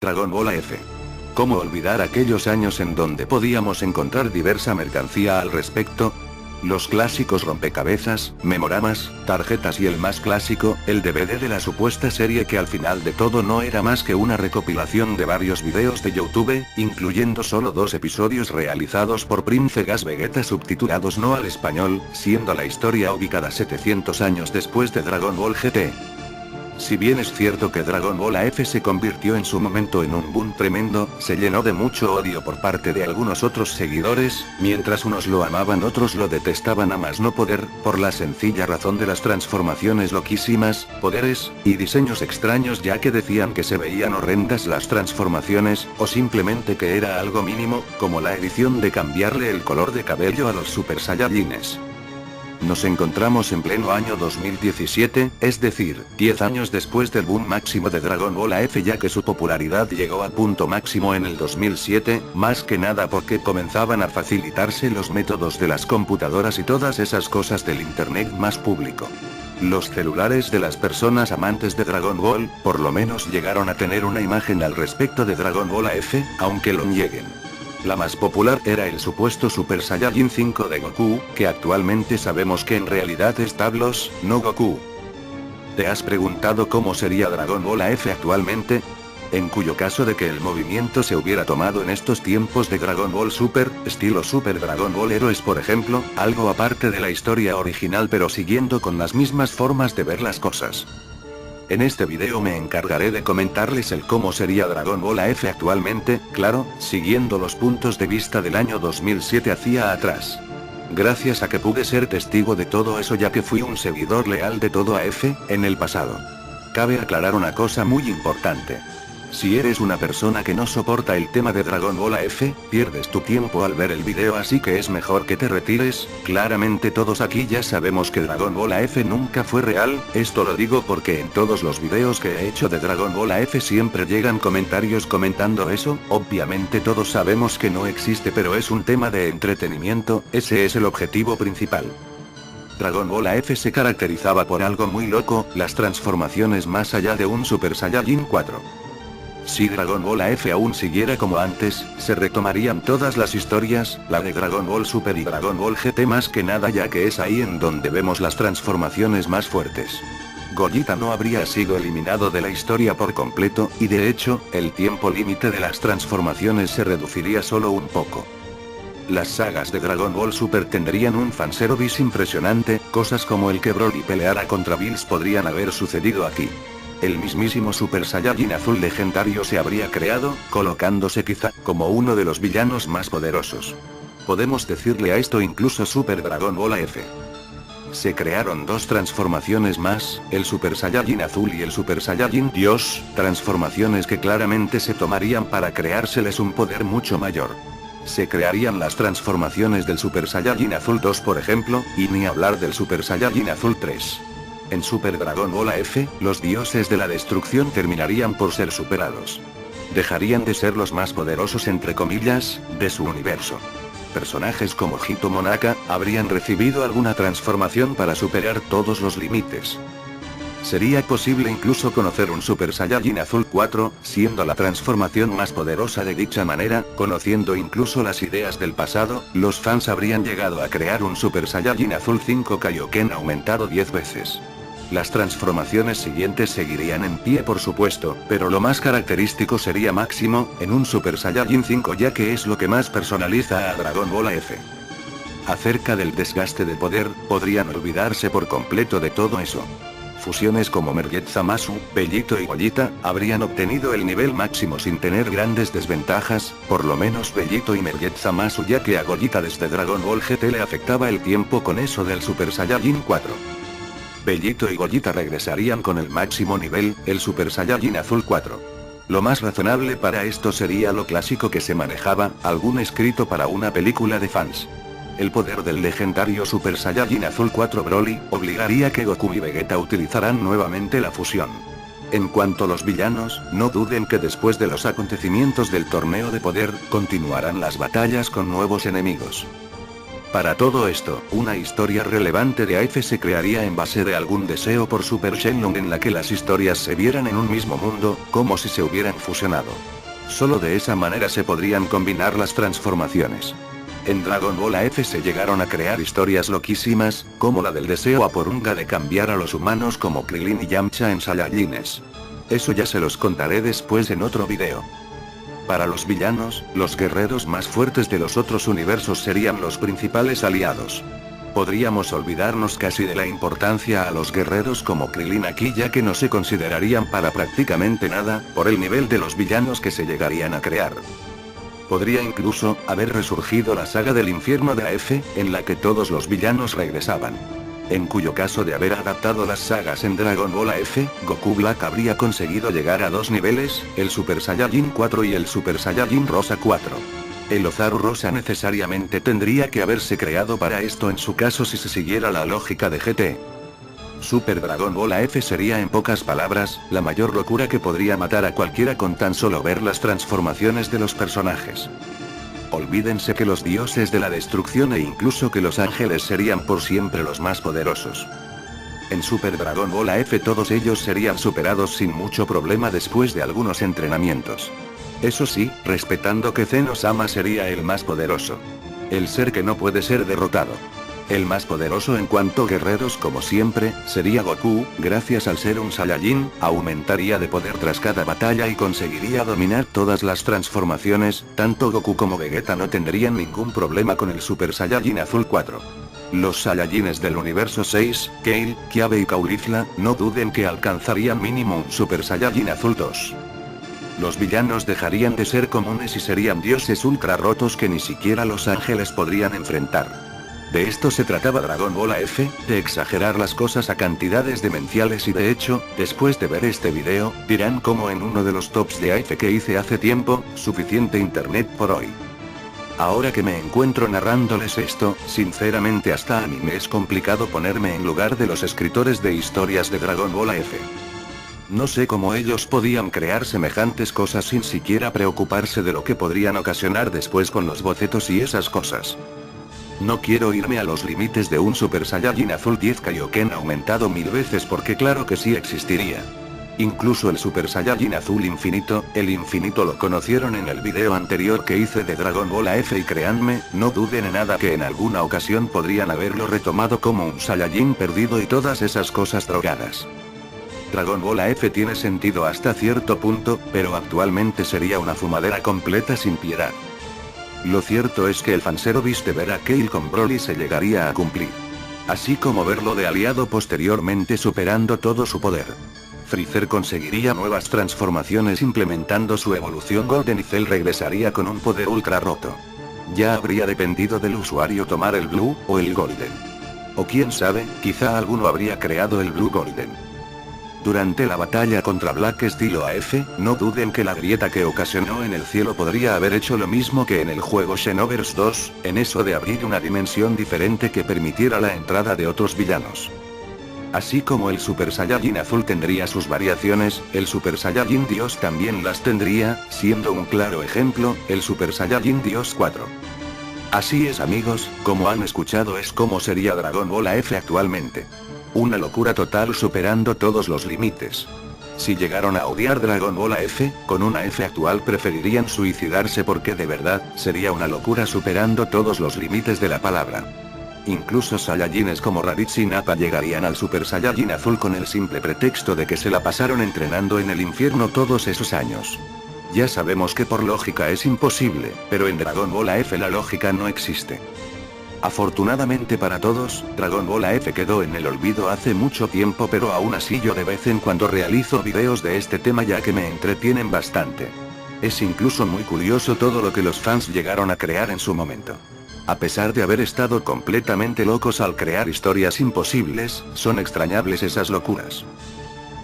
Dragon Ball AF. ¿Cómo olvidar aquellos años en donde podíamos encontrar diversa mercancía al respecto? Los clásicos rompecabezas, memoramas, tarjetas y el más clásico, el DVD de la supuesta serie que al final de todo no era más que una recopilación de varios videos de YouTube, incluyendo solo 2 episodios realizados por Prince Gas Vegeta subtitulados no al español, siendo la historia ubicada 700 años después de Dragon Ball GT. Si bien es cierto que Dragon Ball AF se convirtió en su momento en un boom tremendo, se llenó de mucho odio por parte de algunos otros seguidores, mientras unos lo amaban otros lo detestaban a más no poder, por la sencilla razón de las transformaciones loquísimas, poderes, y diseños extraños ya que decían que se veían horrendas las transformaciones, o simplemente que era algo mínimo, como la edición de cambiarle el color de cabello a los Super Saiyajines. Nos encontramos en pleno año 2017, es decir, 10 años después del boom máximo de Dragon Ball AF ya que su popularidad llegó a punto máximo en el 2007, más que nada porque comenzaban a facilitarse los métodos de las computadoras y todas esas cosas del internet más público. Los celulares de las personas amantes de Dragon Ball, por lo menos llegaron a tener una imagen al respecto de Dragon Ball AF, aunque lo nieguen. La más popular era el supuesto Super Saiyajin 5 de Goku, que actualmente sabemos que en realidad es Tablos, no Goku. ¿Te has preguntado cómo sería Dragon Ball AF actualmente? En cuyo caso de que el movimiento se hubiera tomado en estos tiempos de Dragon Ball Super, estilo Super Dragon Ball Heroes por ejemplo, algo aparte de la historia original pero siguiendo con las mismas formas de ver las cosas. En este video me encargaré de comentarles el cómo sería Dragon Ball AF actualmente, claro, siguiendo los puntos de vista del año 2007 hacia atrás. Gracias a que pude ser testigo de todo eso ya que fui un seguidor leal de todo AF, en el pasado. Cabe aclarar una cosa muy importante. Si eres una persona que no soporta el tema de Dragon Ball AF, pierdes tu tiempo al ver el video así que es mejor que te retires. Claramente todos aquí ya sabemos que Dragon Ball AF nunca fue real, esto lo digo porque en todos los videos que he hecho de Dragon Ball AF siempre llegan comentarios comentando eso, obviamente todos sabemos que no existe pero es un tema de entretenimiento, ese es el objetivo principal. Dragon Ball AF se caracterizaba por algo muy loco, las transformaciones más allá de un Super Saiyajin 4. Si Dragon Ball AF aún siguiera como antes, se retomarían todas las historias, la de Dragon Ball Super y Dragon Ball GT más que nada ya que es ahí en donde vemos las transformaciones más fuertes. Gogeta no habría sido eliminado de la historia por completo, y de hecho, el tiempo límite de las transformaciones se reduciría solo un poco. Las sagas de Dragon Ball Super tendrían un fanservice impresionante, cosas como el que Broly peleara contra Bills podrían haber sucedido aquí. El mismísimo Super Saiyajin azul legendario se habría creado, colocándose quizá como uno de los villanos más poderosos. Podemos decirle a esto incluso Super Dragon Ball AF. Se crearon 2 transformaciones más, el Super Saiyajin azul y el Super Saiyajin Dios, transformaciones que claramente se tomarían para creárseles un poder mucho mayor. Se crearían las transformaciones del Super Saiyajin azul 2 por ejemplo, y ni hablar del Super Saiyajin azul 3. En Super Dragon Ball AF, los dioses de la destrucción terminarían por ser superados. Dejarían de ser los más poderosos entre comillas, de su universo. Personajes como Hito Monaka, habrían recibido alguna transformación para superar todos los límites. Sería posible incluso conocer un Super Saiyajin azul 4, siendo la transformación más poderosa de dicha manera, conociendo incluso las ideas del pasado, los fans habrían llegado a crear un Super Saiyajin azul 5 Kaioken aumentado 10 veces. Las transformaciones siguientes seguirían en pie por supuesto, pero lo más característico sería máximo, en un Super Saiyajin 5 ya que es lo que más personaliza a Dragon Ball AF. Acerca del desgaste de poder, podrían olvidarse por completo de todo eso. Fusiones como Merget Zamasu, Bellito y Gogeta, habrían obtenido el nivel máximo sin tener grandes desventajas, por lo menos Bellito y Merget Zamasu ya que a Gogeta desde Dragon Ball GT le afectaba el tiempo con eso del Super Saiyajin 4. Bellito y Gogeta regresarían con el máximo nivel, el Super Saiyajin azul 4. Lo más razonable para esto sería lo clásico que se manejaba, algún escrito para una película de fans. El poder del legendario Super Saiyajin azul 4 Broly, obligaría que Goku y Vegeta utilizaran nuevamente la fusión. En cuanto a los villanos, no duden que después de los acontecimientos del torneo de poder, continuarán las batallas con nuevos enemigos. Para todo esto, una historia relevante de AF se crearía en base de algún deseo por Super Shenlong en la que las historias se vieran en un mismo mundo, como si se hubieran fusionado. Solo de esa manera se podrían combinar las transformaciones. En Dragon Ball AF se llegaron a crear historias loquísimas, como la del deseo a Porunga de cambiar a los humanos como Krillin y Yamcha en Saiyajines. Eso ya se los contaré después en otro video. Para los villanos, los guerreros más fuertes de los otros universos serían los principales aliados. Podríamos olvidarnos casi de la importancia a los guerreros como Krillin aquí, ya que no se considerarían para prácticamente nada, por el nivel de los villanos que se llegarían a crear. Podría incluso haber resurgido la saga del infierno de AF, en la que todos los villanos regresaban. En cuyo caso de haber adaptado las sagas en Dragon Ball AF, Goku Black habría conseguido llegar a dos niveles, el Super Saiyajin 4 y el Super Saiyajin Rosa 4. El Ozaru Rosa necesariamente tendría que haberse creado para esto en su caso si se siguiera la lógica de GT. Super Dragon Ball AF sería en pocas palabras, la mayor locura que podría matar a cualquiera con tan solo ver las transformaciones de los personajes. Olvídense que los dioses de la destrucción e incluso que los ángeles serían por siempre los más poderosos. En Super Dragon Ball AF todos ellos serían superados sin mucho problema después de algunos entrenamientos. Eso sí, respetando que Zeno-sama sería el más poderoso. El ser que no puede ser derrotado. El más poderoso en cuanto a guerreros como siempre, sería Goku, gracias al ser un Saiyajin, aumentaría de poder tras cada batalla y conseguiría dominar todas las transformaciones, tanto Goku como Vegeta no tendrían ningún problema con el Super Saiyajin Azul 4. Los Saiyajines del universo 6, Kale, Kiabe y Caulifla, no duden que alcanzarían mínimo un Super Saiyajin Azul 2. Los villanos dejarían de ser comunes y serían dioses ultra rotos que ni siquiera los ángeles podrían enfrentar. De esto se trataba Dragon Ball AF, de exagerar las cosas a cantidades demenciales y de hecho, después de ver este video, dirán como en uno de los tops de AF que hice hace tiempo, suficiente internet por hoy. Ahora que me encuentro narrándoles esto, sinceramente hasta a mí me es complicado ponerme en lugar de los escritores de historias de Dragon Ball AF. No sé cómo ellos podían crear semejantes cosas sin siquiera preocuparse de lo que podrían ocasionar después con los bocetos y esas cosas. No quiero irme a los límites de un Super Saiyajin Azul 10 Kaioken aumentado 1000 veces porque claro que sí existiría. Incluso el Super Saiyajin Azul Infinito, el infinito lo conocieron en el video anterior que hice de Dragon Ball AF y créanme, no duden en nada que en alguna ocasión podrían haberlo retomado como un Saiyajin perdido y todas esas cosas drogadas. Dragon Ball AF tiene sentido hasta cierto punto, pero actualmente sería una fumadera completa sin piedad. Lo cierto es que el fanservice de ver a Kale con Broly se llegaría a cumplir. Así como verlo de aliado posteriormente superando todo su poder. Freezer conseguiría nuevas transformaciones implementando su evolución Golden y Cell regresaría con un poder ultra roto. Ya habría dependido del usuario tomar el Blue, o el Golden. O quién sabe, quizá alguno habría creado el Blue Golden. Durante la batalla contra Black estilo AF, no duden que la grieta que ocasionó en el cielo podría haber hecho lo mismo que en el juego Xenoverse 2, en eso de abrir una dimensión diferente que permitiera la entrada de otros villanos. Así como el Super Saiyajin Azul tendría sus variaciones, el Super Saiyajin Dios también las tendría, siendo un claro ejemplo, el Super Saiyajin Dios 4. Así es amigos, como han escuchado es como sería Dragon Ball AF actualmente. Una locura total superando todos los límites. Si llegaron a odiar Dragon Ball AF, con una F actual preferirían suicidarse porque de verdad, sería una locura superando todos los límites de la palabra. Incluso Saiyajines como Raditz y Nappa llegarían al Super Saiyajin Azul con el simple pretexto de que se la pasaron entrenando en el infierno todos esos años. Ya sabemos que por lógica es imposible, pero en Dragon Ball AF la lógica no existe. Afortunadamente para todos, Dragon Ball AF quedó en el olvido hace mucho tiempo pero aún así yo de vez en cuando realizo videos de este tema ya que me entretienen bastante. Es incluso muy curioso todo lo que los fans llegaron a crear en su momento. A pesar de haber estado completamente locos al crear historias imposibles, son extrañables esas locuras.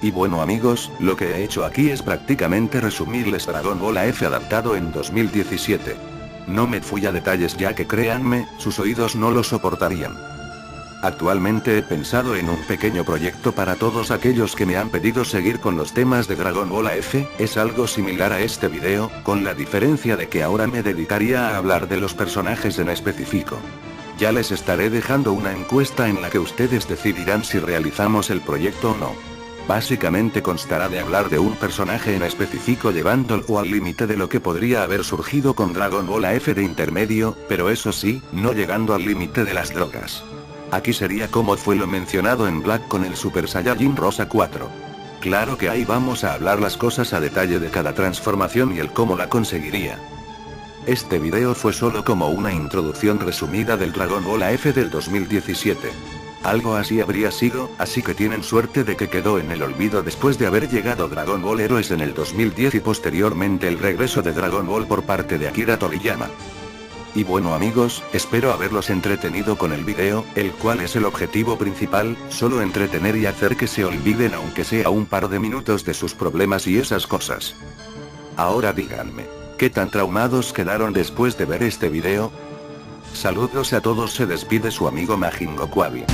Y bueno amigos, lo que he hecho aquí es prácticamente resumirles Dragon Ball AF adaptado en 2017. No me fui a detalles ya que créanme, sus oídos no lo soportarían. Actualmente he pensado en un pequeño proyecto para todos aquellos que me han pedido seguir con los temas de Dragon Ball AF, es algo similar a este video, con la diferencia de que ahora me dedicaría a hablar de los personajes en específico. Ya les estaré dejando una encuesta en la que ustedes decidirán si realizamos el proyecto o no. Básicamente constará de hablar de un personaje en específico llevándolo al límite de lo que podría haber surgido con Dragon Ball AF de intermedio, pero eso sí, no llegando al límite de las drogas. Aquí sería como fue lo mencionado en Black con el Super Saiyajin Rosa 4. Claro que ahí vamos a hablar las cosas a detalle de cada transformación y el cómo la conseguiría. Este video fue solo como una introducción resumida del Dragon Ball AF del 2017. Algo así habría sido, así que tienen suerte de que quedó en el olvido después de haber llegado Dragon Ball Heroes en el 2010 y posteriormente el regreso de Dragon Ball por parte de Akira Toriyama. Y bueno amigos, espero haberlos entretenido con el video, el cual es el objetivo principal, solo entretener y hacer que se olviden aunque sea un par de minutos de sus problemas y esas cosas. Ahora díganme, ¿qué tan traumados quedaron después de ver este video? Saludos a todos, se despide su amigo Majin Goku Abi.